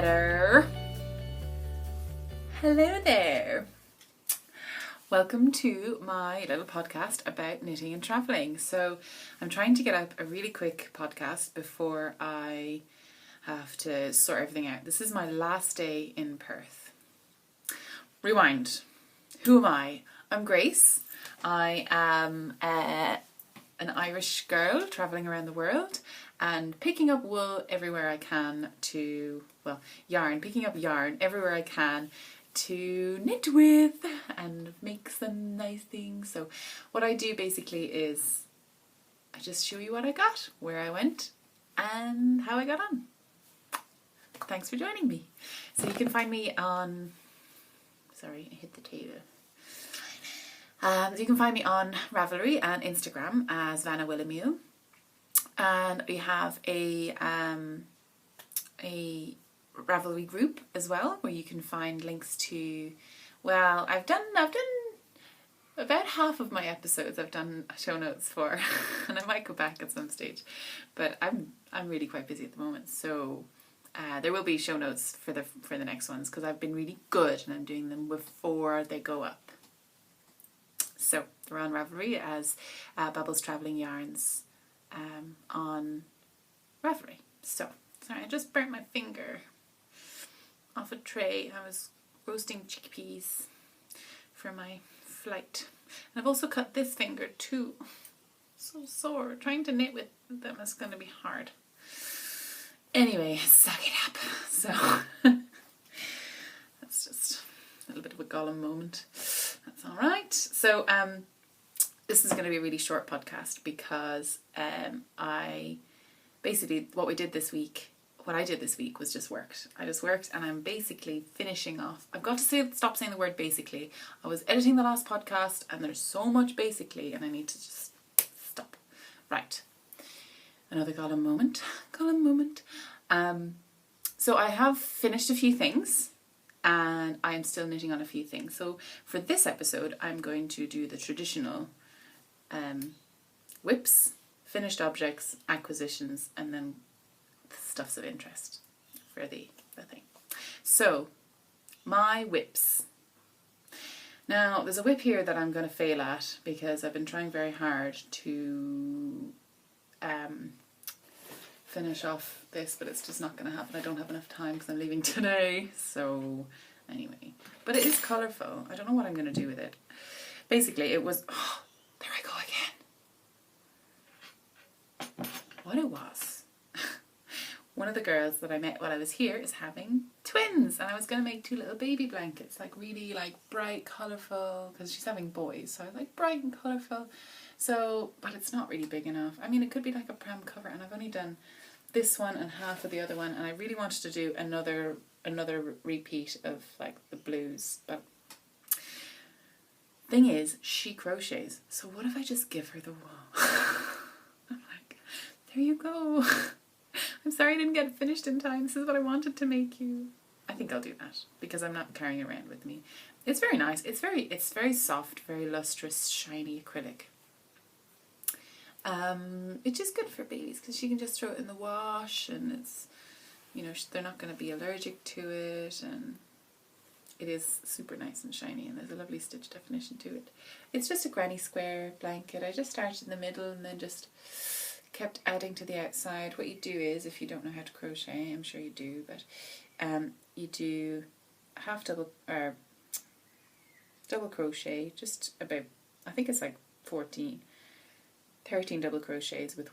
better. Hello there. Welcome to my little podcast about knitting and travelling. So I'm trying to get up a really quick podcast before I have to sort everything out. This is my last day in Perth. Rewind. Who am I? I'm Grace. I am an Irish girl travelling around the world and picking up wool everywhere I can picking up yarn everywhere I can to knit with and make some nice things. So what I do basically is I just show you what I got, where I went and how I got on. Thanks for joining me. So you can find me on, sorry, I hit the table. You can find me on Ravelry and Instagram as Vanna Willemule. And we have a Ravelry group as well, where you can find links to, well, I've done about half of my episodes I've done show notes for, and I might go back at some stage, but I'm really quite busy at the moment, so there will be show notes for the next ones, because I've been really good and I'm doing them before they go up. So they're on Ravelry as Babbles Travelling Yarns on Ravelry. So, sorry, I just burnt my finger off a tray. I was roasting chickpeas for my flight. And I've also cut this finger too. So sore. Trying to knit with them is going to be hard. Anyway, suck it up. So, that's just a little bit of a Gollum moment. That's alright. So, this is going to be a really short podcast because what I did this week was just worked. I just worked and I'm basically finishing off. I've got to stop saying the word basically. I was editing the last podcast and there's so much basically and I need to just stop. Right. Another Gollum moment. So I have finished a few things and I am still knitting on a few things. So for this episode, I'm going to do the traditional whips, finished objects, acquisitions, and then stuffs of interest for the thing. So, my whips. Now, there's a whip here that I'm going to fail at because I've been trying very hard to finish off this, but it's just not going to happen. I don't have enough time because I'm leaving today. So, anyway. But it is colourful. I don't know what I'm going to do with it. Basically, it was... Oh, there I go again. What it was. One of the girls that I met while I was here is having twins, and I was going to make 2 little baby blankets, like really like bright, colourful, because she's having boys, so I was like bright and colourful. So, but it's not really big enough. I mean, it could be like a pram cover, and I've only done this one and half of the other one, and I really wanted to do another repeat of like the blues, but thing is, she crochets, so what if I just give her the wool? I'm like, there you go. I'm sorry I didn't get it finished in time. This is what I wanted to make you. I think I'll do that because I'm not carrying it around with me. It's very nice. It's very soft, very lustrous, shiny acrylic. It's just good for babies because she can just throw it in the wash and it's, you know, they're not going to be allergic to it, and it is super nice and shiny, and there's a lovely stitch definition to it. It's just a granny square blanket. I just started in the middle and then just kept adding to the outside. What you do is, if you don't know how to crochet, I'm sure you do, but you do half double crochet, just about, I think it's like 13 double crochets with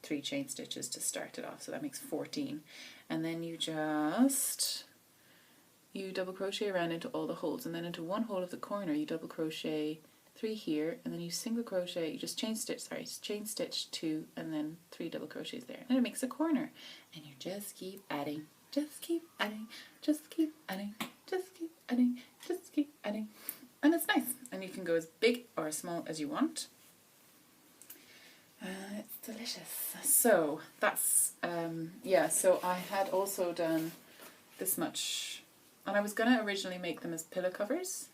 3 chain stitches to start it off, so that makes 14, and then you double crochet around into all the holes, and then into one hole of the corner you double crochet 3 here, and then you single crochet, you just chain stitch 2, and then 3 double crochets there, and it makes a corner, and you just keep adding, and it's nice, and you can go as big or as small as you want. It's delicious. So that's so I had also done this much, and I was gonna originally make them as pillow covers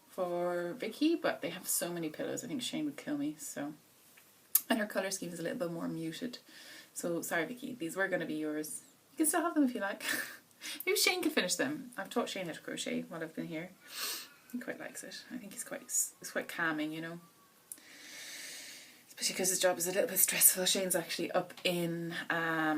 for Vicky, but they have so many pillows, I think Shane would kill me, so, and her colour scheme is a little bit more muted, so sorry Vicky, these were going to be yours You can still have them if you like. Maybe Shane can finish them. I've taught Shane how to crochet while I've been here. He quite likes it. I think it's quite calming, you know. Especially because his job is a little bit stressful. Shane's actually up in I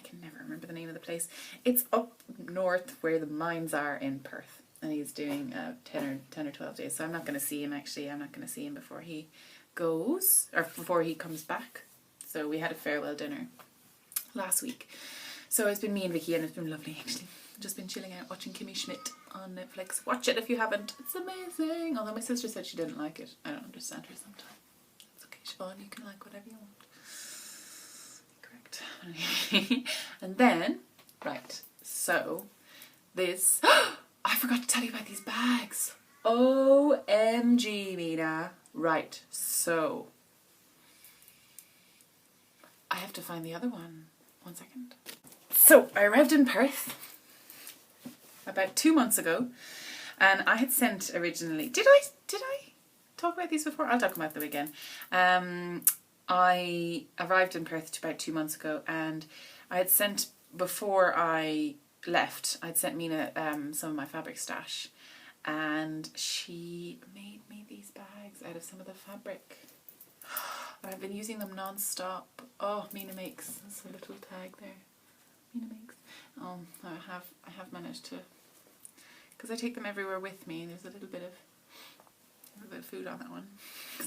can never remember the name of the place. It's up north where the mines are in Perth, and he's doing 10 or 12 days. So I'm not going to see him actually. I'm not going to see him before he goes, or before he comes back. So we had a farewell dinner last week. So it's been me and Vicky, and it's been lovely actually. Just been chilling out watching Kimmy Schmidt on Netflix. Watch it if you haven't. It's amazing. Although my sister said she didn't like it. I don't understand her sometimes. It's okay, Siobhan. You can like whatever you want. Correct. And then, right. So this. I forgot to tell you about these bags. OMG, Mina. Right. So I have to find the other one. 1 second. So I arrived in Perth about 2 months ago, and I had sent originally. Did I talk about these before? I'll talk about them again. I arrived in Perth about 2 months ago, and I had sent, before I left, I'd sent Mina some of my fabric stash, and she made me these bags out of some of the fabric. I've been using them non-stop. Oh, Mina makes. There's a little tag there. Mina makes. Oh, I have managed to, because I take them everywhere with me. There's a little bit of food on that one,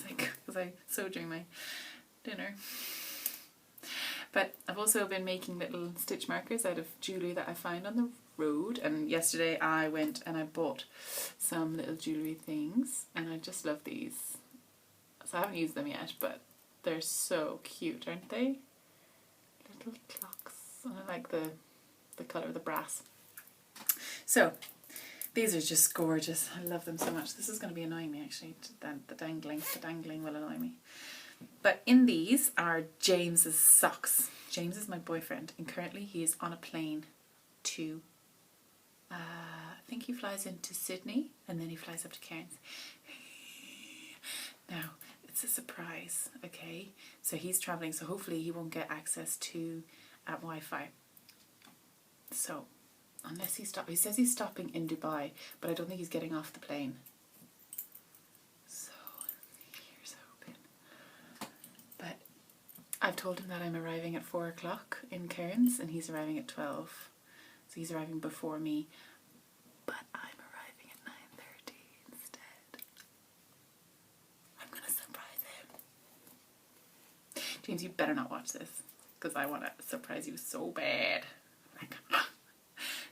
because I sewed during my dinner. But I've also been making little stitch markers out of jewellery that I find on the road. And yesterday I went and I bought some little jewellery things, and I just love these. So I haven't used them yet, but they're so cute, aren't they? Little clocks. And I like the colour of the brass. So these are just gorgeous. I love them so much. This is going to be annoying me actually. The dangling will annoy me. But in these are James's socks. James is my boyfriend, and currently he is on a plane to, I think he flies into Sydney, and then he flies up to Cairns. Now, it's a surprise, okay? So he's travelling, so hopefully he won't get access to Wi-Fi. So, unless he says he's stopping in Dubai, but I don't think he's getting off the plane. So, here's hoping. But I've told him that I'm arriving at 4 o'clock in Cairns, and he's arriving at 12. So he's arriving before me, but I'm arriving at 9:30 instead. I'm going to surprise him. James, you better not watch this, because I want to surprise you so bad. Like,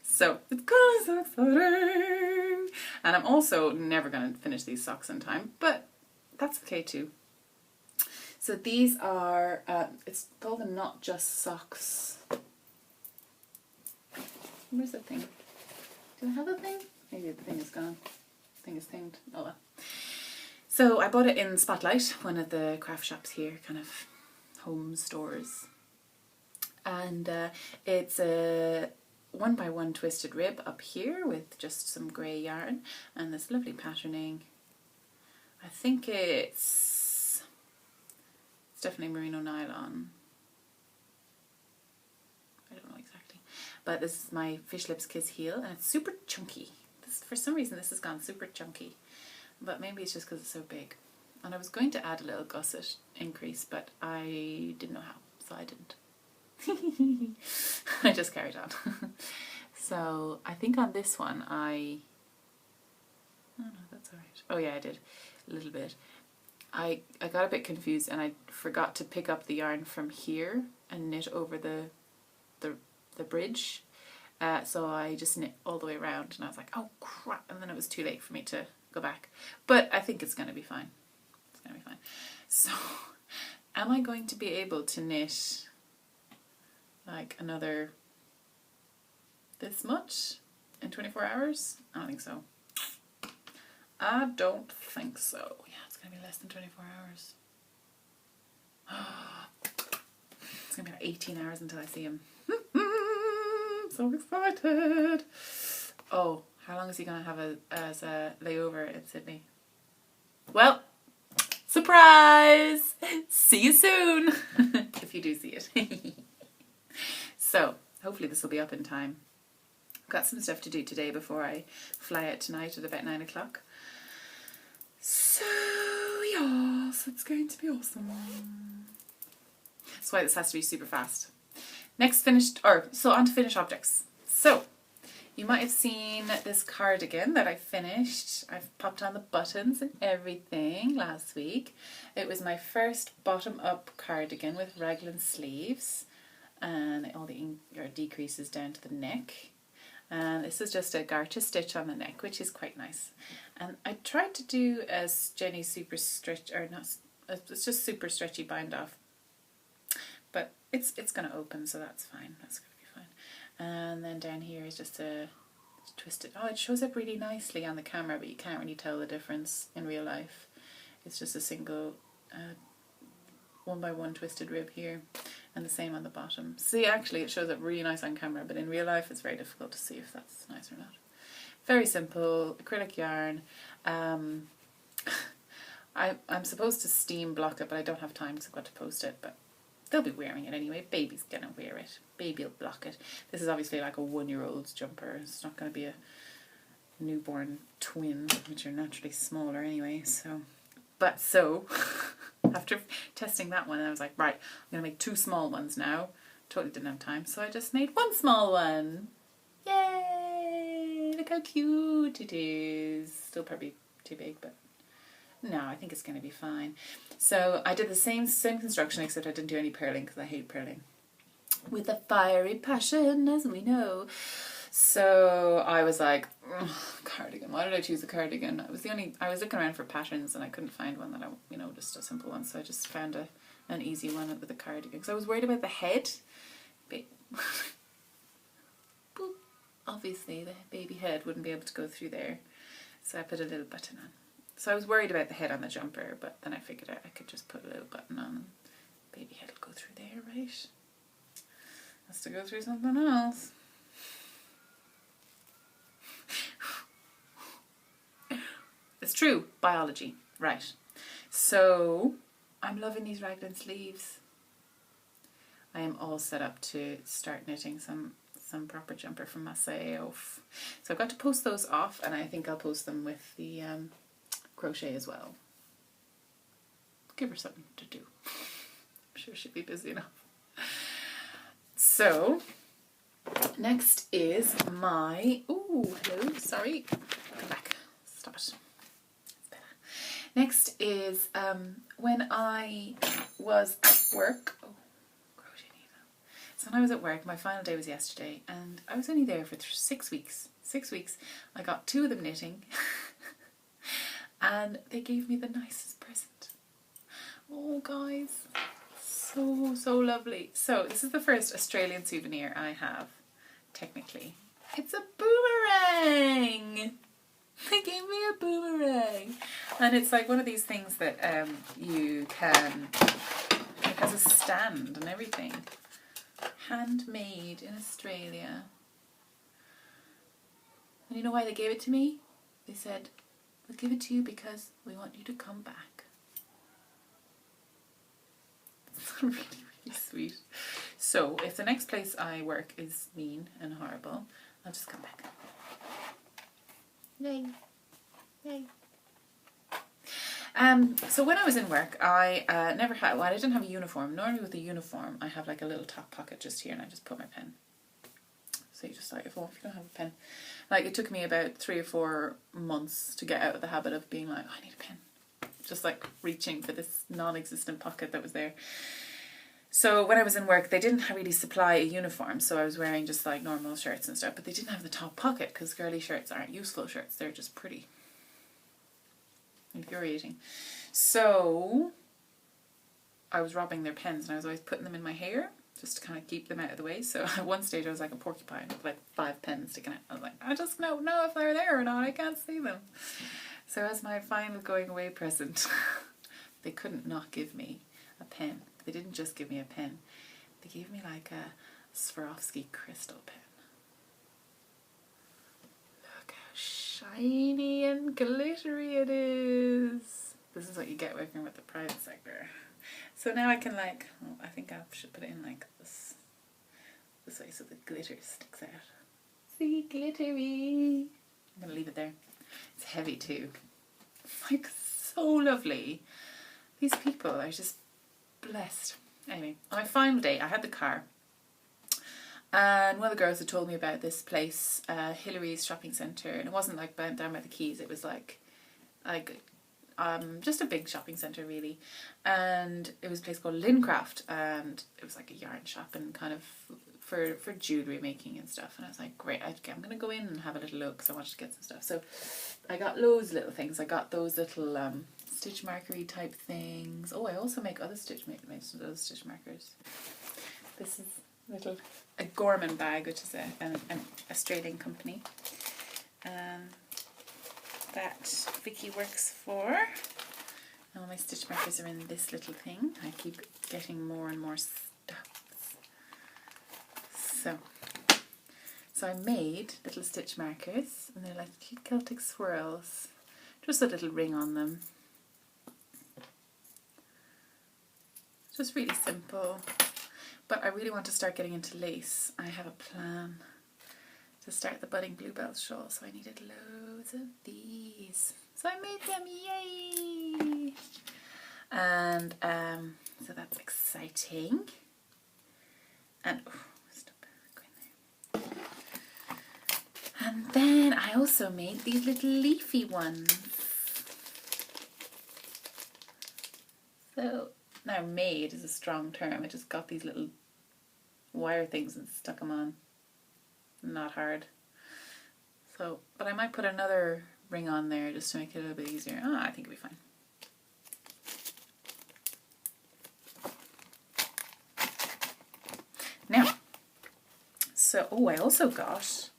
so it's gonna be so exciting. And I'm also never going to finish these socks in time, but that's okay too. So these are, it's called the Not Just Socks. Where's the thing? Do I have a thing? Maybe the thing is gone. The thing is thinged. Oh well. So I bought it in Spotlight, one of the craft shops here, kind of home stores. And it's a 1x1 twisted rib up here with just some grey yarn and this lovely patterning. I think it's definitely merino nylon. I don't know exactly. But this is my Fish Lips Kiss heel, and it's super chunky. For some reason this has gone super chunky. But maybe it's just because it's so big. And I was going to add a little gusset increase, but I didn't know how, so I didn't. I just carried on. So I think on this one oh no, that's alright. Oh yeah, I did a little bit. I got a bit confused, and I forgot to pick up the yarn from here and knit over the bridge. So I just knit all the way around, and I was like, oh crap, and then it was too late for me to go back. But I think it's going to be fine. It's going to be fine. So am I going to be able to knit like another this much in 24 hours? I don't think so. I don't think so. Yeah, it's going to be less than 24 hours. It's going to be like 18 hours until I see him. So excited. Oh, how long is he going to have as a layover in Sydney? Well, surprise! See you soon! If you do see it. So hopefully this will be up in time. I've got some stuff to do today before I fly out tonight at about 9 o'clock. So yes, it's going to be awesome. That's why this has to be super fast. Next on to finished objects. So you might have seen this cardigan that I finished. I've popped on the buttons and everything last week. It was my first bottom-up cardigan with raglan sleeves, and all the decreases down to the neck. And this is just a garter stitch on the neck, which is quite nice. And I tried to do a Jenny super stretch, or not, it's just super stretchy bind off. But it's going to open, so that's fine. That's going to be fine. And then down here is just a twisted. Oh, it shows up really nicely on the camera, but you can't really tell the difference in real life. It's just a single 1x1 twisted rib here, and the same on the bottom. See, actually it shows up really nice on camera, but in real life it's very difficult to see if that's nice or not. Very simple acrylic yarn. I'm supposed to steam block it, but I don't have time because I've got to post it, but they'll be wearing it anyway. Baby's gonna wear it. Baby'll block it. This is obviously like a 1-year-old's jumper. It's not gonna be a newborn twin, which are naturally smaller anyway, so. After testing that one, I was like, right, I'm going to make 2 small ones now. Totally didn't have time, so I just made 1 small one. Yay! Look how cute it is. Still probably too big, but no, I think it's going to be fine. So I did the same construction, except I didn't do any purling because I hate purling. With a fiery passion, as we know. So I was like, cardigan. Why did I choose a cardigan? I was looking around for patterns and I couldn't find one that just a simple one. So I just found an easy one with a cardigan. Because I was worried about the head. Obviously the baby head wouldn't be able to go through there. So I put a little button on. So I was worried about the head on the jumper, but then I figured out I could just put a little button on and baby head will go through there, right? Has to go through something else. It's true, biology, right. So I'm loving these raglan sleeves. I am all set up to start knitting some proper jumper from myself. So I've got to post those off, and I think I'll post them with the crochet as well. Give her something to do. I'm sure she'll be busy enough. So next is my, hello, sorry, come back, stop it. Next is when I was at work. Crochet needle. So when I was at work, my final day was yesterday, and I was only there for 6 weeks. 6 weeks. I got 2 of them knitting, and they gave me the nicest present. Oh, guys, so lovely. So this is the first Australian souvenir I have. Technically, it's a boomerang. They gave me a boomerang, and it's like one of these things that you can, it has a stand and everything, handmade in Australia. And you know why they gave it to me? They said, we'll give it to you because we want you to come back. It's really, really sweet. So if the next place I work is mean and horrible, I'll just come back. Yay. Yay. So when I was in work, I I didn't have a uniform. Normally with a uniform, I have like a little top pocket just here, and I just put my pen. So you just like, if you don't have a pen. Like, it took me about 3 or 4 months to get out of the habit of being like, oh, I need a pen. Just like reaching for this non-existent pocket that was there. So when I was in work, they didn't really supply a uniform, so I was wearing just like normal shirts and stuff, but they didn't have the top pocket because girly shirts aren't useful shirts, they're just pretty. Infuriating. So I was robbing their pens, and I was always putting them in my hair just to kind of keep them out of the way. So at one stage I was like a porcupine with like 5 pens sticking out. I was like, I just don't know if they're there or not, I can't see them. So as my final going away present, they couldn't not give me a pen. They didn't just give me a pen. They gave me like a Swarovski crystal pen. Look how shiny and glittery it is. This is what you get working with the private sector. So now I can like, I think I should put it in like this, the this way so the glitter sticks out. See, glittery. I'm going to leave it there. It's heavy too. Like, so lovely. These people are just blessed. Anyway, on my final day, I had the car. And one of the girls had told me about this place, Hillary's shopping centre. And it wasn't like down by the quays. It was like just a big shopping centre really. And it was a place called Lincraft. And it was like a yarn shop and kind of for jewellery making and stuff. And I was like, great, I'm going to go in and have a little look because I wanted to get some stuff. So I got loads of little things. I got those little stitch markery type things. Oh, I also make other stitch markers. This is a Gorman bag, which is an Australian company. That Vicky works for. All my stitch markers are in this little thing. I keep getting more and more stuff. So I made little stitch markers, and they're like cute Celtic swirls. Just a little ring on them. Just really simple. But I really want to start getting into lace. I have a plan to start the budding bluebell shawl, so I needed loads of these. So I made them, yay! And so that's exciting. And stop going there. And then I also made these little leafy ones. So now made is a strong term. I just got these little wire things and stuck them on. Not hard. So, but I might put another ring on there just to make it a little bit easier. I think it'll be fine. Now, so, I also got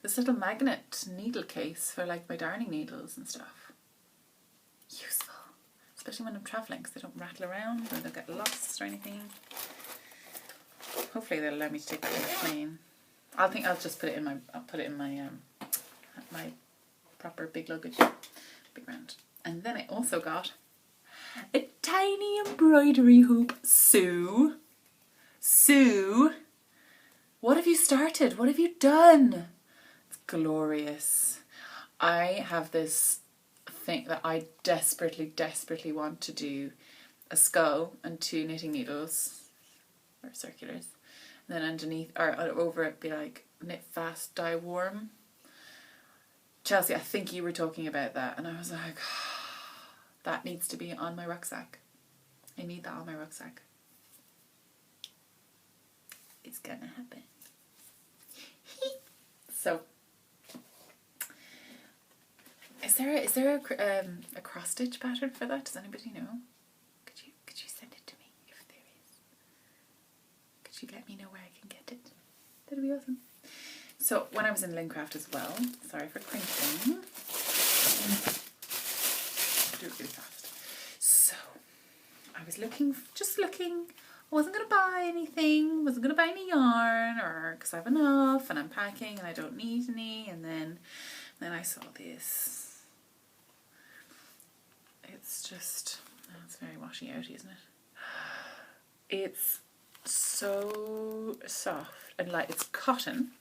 this little magnet needle case for like my darning needles and stuff. Useful. Especially when I'm travelling because they don't rattle around or they'll get lost or anything. Hopefully they'll allow me to take that on the plane. I'll just put it in my, my proper big luggage, big round. And then I also got a tiny embroidery hoop. Sue, what have you started? What have you done? It's glorious. I have this thing that I desperately want to do: a skull and 2 knitting needles, or circulars, and then underneath or over it be like knit fast, dye warm. Chelsea, I think you were talking about that, and I was like, that needs to be on my rucksack. I need that on my rucksack. It's gonna happen. So, is there a cross stitch pattern for that? Does anybody know? Could you send it to me if there is? Could you let me know where I can get it? That'd be awesome. So when I was in Lincraft as well, sorry for crinkling. Do it really fast. So I was just looking. I wasn't going to buy anything, wasn't going to buy any yarn, or because I have enough and I'm packing and I don't need any. And then I saw this. It's just, it's very washy out, isn't it? It's so soft and light. It's cotton.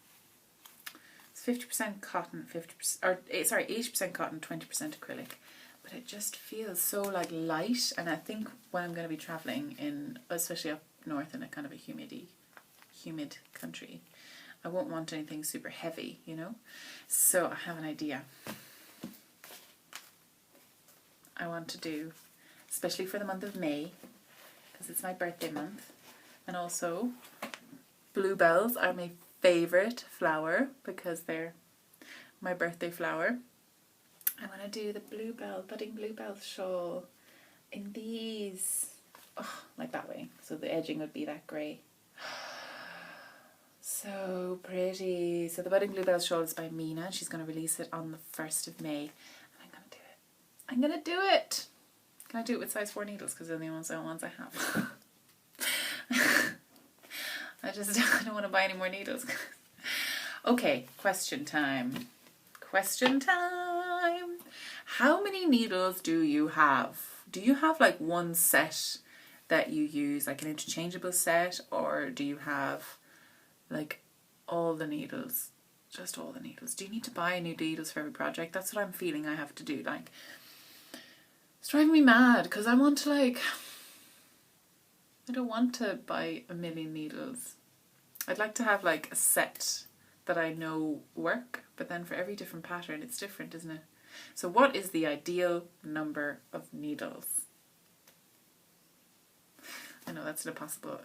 It's 50% cotton, 80% cotton, 20% acrylic. But it just feels so like light, and I think when I'm going to be travelling in, especially up north in a kind of a humid country, I won't want anything super heavy, you know. So I have an idea. I want to do, especially for the month of May, because it's my birthday month, and also bluebells are my favourite flower because they're my birthday flower. I want to do the budding bluebell shawl in these, like that way. So the edging would be that grey. So pretty. So the budding bluebell shawl is by Mina. She's going to release it on the 1st of May. And I'm going to do it. I'm going to do it. Can I do it with size 4 needles? Because they're the only ones I have. I don't want to buy any more needles. Okay, question time. How many needles do you have? Do you have like one set that you use, like an interchangeable set, or do you have like all the needles. Just all the needles. Do you need to buy new needles for every project? That's what I'm feeling I have to do. Like, it's driving me mad because I want to I don't want to buy a million needles. I'd like to have like a set that I know work, but then for every different pattern it's different, isn't it? So what is the ideal number of needles? I know that's an impossible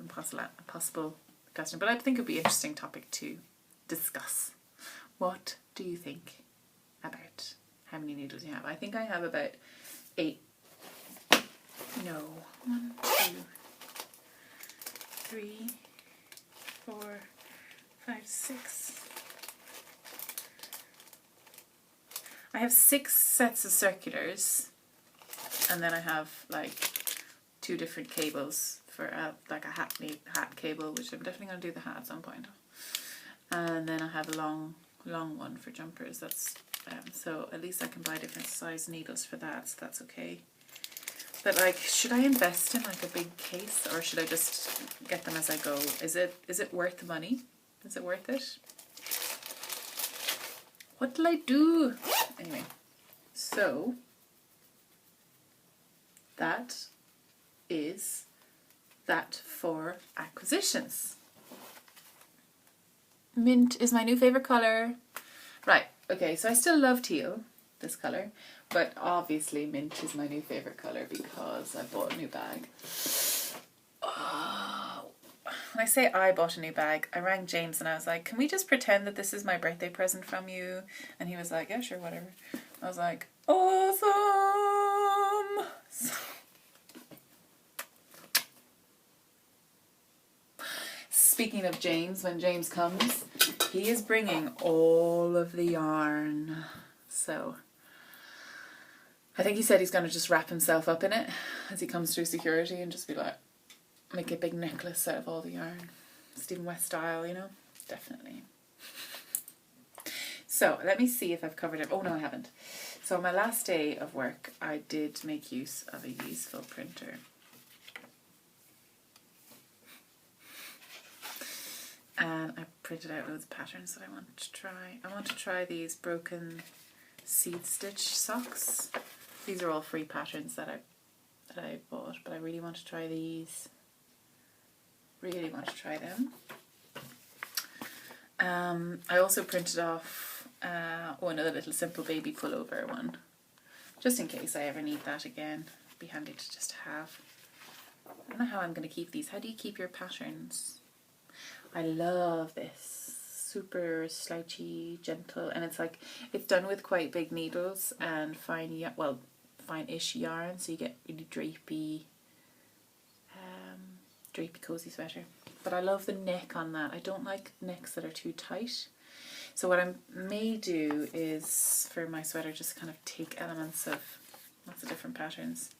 question, but I think it'd be an interesting topic to discuss. What do you think about how many needles you have? I think I have about 8. No. 1, 2, 3, 4, 5, 6. I have 6 sets of circulars, and then I have like 2 different cables for like a hat cable, which I'm definitely going to do the hat at some point. And then I have a long one for jumpers. That's so at least I can buy different size needles for that, so that's okay. But like, should I invest in like a big case, or should I just get them as I go? Is it worth the money? Is it worth it? What will I do? Anyway, so that is that for acquisitions. Mint is my new favourite colour. Right, okay, so I still love teal, this colour, but obviously mint is my new favourite colour because I bought a new bag. Oh, when I say I bought a new bag, I rang James and I was like, can we just pretend that this is my birthday present from you? And he was like, yeah, sure, whatever. I was like, awesome! So, speaking of James, when James comes, he is bringing all of the yarn. So I think he said he's going to just wrap himself up in it as he comes through security and just be like, make a big necklace out of all the yarn. Stephen West style, you know? Definitely. So let me see if I've covered it. Oh no, I haven't. So on my last day of work, I did make use of a useful printer. And I printed out loads of patterns that I want to try. I want to try these broken seed stitch socks. These are all free patterns that I bought, but I really want to try these. Really want to try them. I also printed off another little simple baby pullover one, just in case I ever need that again. It'd be handy to just have. I don't know how I'm going to keep these. How do you keep your patterns? I love this. Super slouchy, gentle, and it's like, it's done with quite big needles and fine-ish yarn, so you get really drapey cozy sweater. But I love the neck on that. I don't like necks that are too tight. So what I may do is, for my sweater, just kind of take elements of lots of different patterns.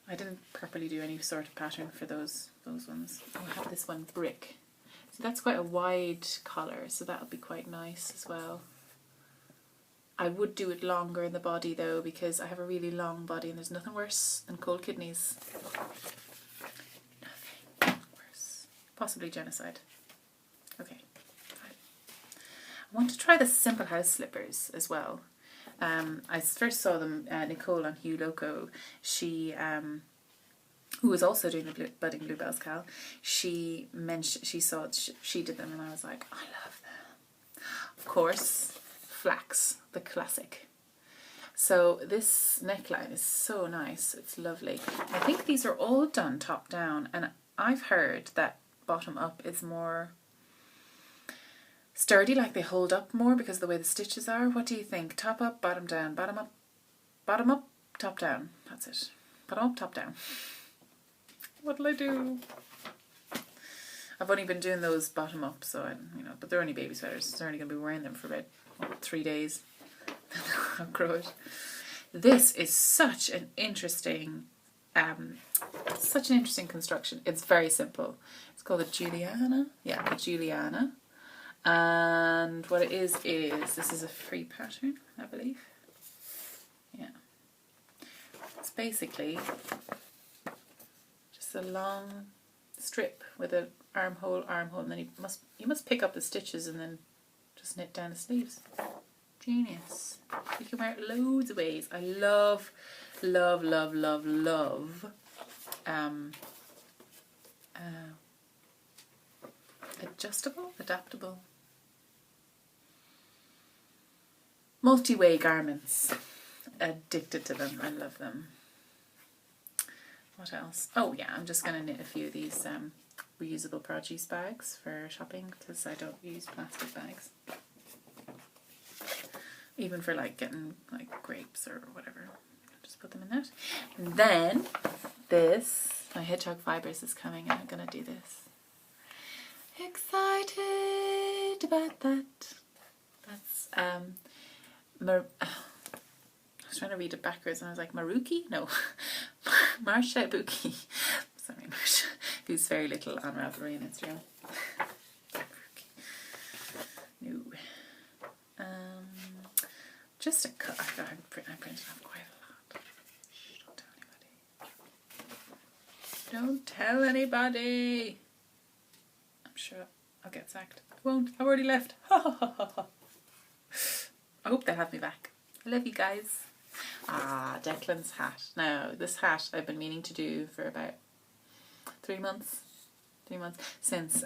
I didn't properly do any sort of pattern for those ones. Oh, I have this one, brick. So that's quite a wide collar, so that'll be quite nice as well. I would do it longer in the body though, because I have a really long body and there's nothing worse than cold kidneys. Nothing worse. Possibly genocide. Okay, fine. I want to try the Simple House slippers as well. I first saw them, Nicole on Hugh Loco, she, who was also doing the Budding Bluebells Cal, she did them and I was like, I love them. Of course, flax, the classic. So this neckline is so nice, it's lovely. I think these are all done top down, and I've heard that bottom up is more sturdy, like they hold up more because of the way the stitches are. What do you think? Top up, bottom down, bottom up, top down. That's it. Bottom up, top down. What'll I do? I've only been doing those bottom up, so but they're only baby sweaters. They're only going to be wearing them for about 3 days. I'll grow it. This is such an interesting construction. It's very simple. It's called a Juliana. Yeah, a Juliana. And what it is this is a free pattern, I believe. Yeah. It's basically just a long strip with an armhole, and then you must pick up the stitches and then just knit down the sleeves. Genius. You can wear it loads of ways. I love adaptable, multi-way garments. Addicted to them. I love them. What else? Oh yeah, I'm just going to knit a few of these reusable produce bags for shopping because I don't use plastic bags. Even for like getting like grapes or whatever. Just put them in that. And then my hedgehog fibres is coming and I'm going to do this. Excited about that. That's I was trying to read it backwards and I was like, Maruki? No. Marsha Buki. Sorry, Marsha. Who's very little on Ravelry and Instagram. No. Just a cut. I printed off quite a lot. Shh, don't tell anybody. Don't tell anybody. I'm sure I'll get sacked. I won't. I've already left. I hope they'll have me back. I love you guys. Declan's hat. Now, this hat I've been meaning to do for about 3 months. 3 months since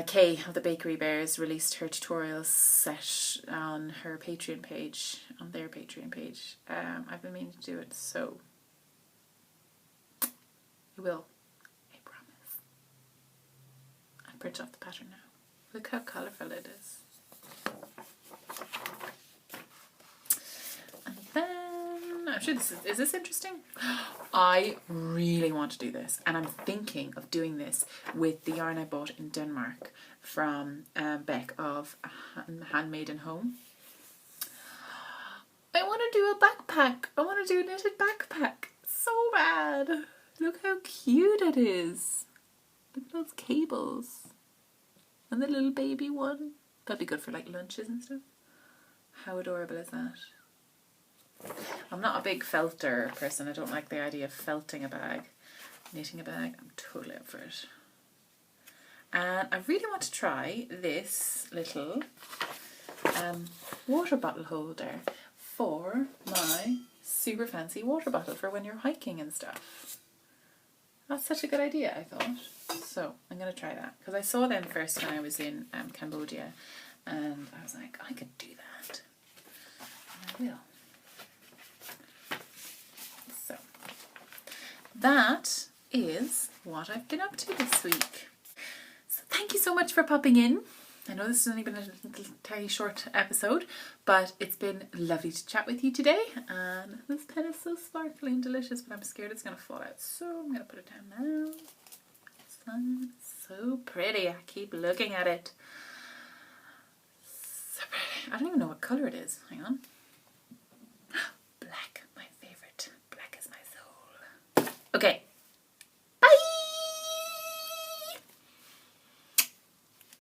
Kay of the Bakery Bears released her tutorial set on her Patreon page, on their Patreon page. I've been meaning to do it, so I will. I promise. I'll print off the pattern now. Look how colourful it is. And then, I'm sure is this interesting? I really want to do this, and I'm thinking of doing this with the yarn I bought in Denmark from Beck of Handmade in Home. I want to do a backpack. I want to do a knitted backpack so bad. Look how cute it is. Look at those cables. And the little baby one. That'd be good for like lunches and stuff. How adorable is that? I'm not a big felter person. I don't like the idea of felting a bag. Knitting a bag, I'm totally up for it. And I really want to try this little water bottle holder for my super fancy water bottle for when you're hiking and stuff. That's such a good idea, I thought. So I'm going to try that because I saw them first when I was in Cambodia and I was like, I could do that. And I will. So that is what I've been up to this week. So thank you so much for popping in. I know this has only been a little tiny short episode, but it's been lovely to chat with you today. And this pen is so sparkly and delicious, but I'm scared it's going to fall out. So I'm going to put it down now. It's so pretty. I keep looking at it. So pretty. I don't even know what colour it is. Hang on.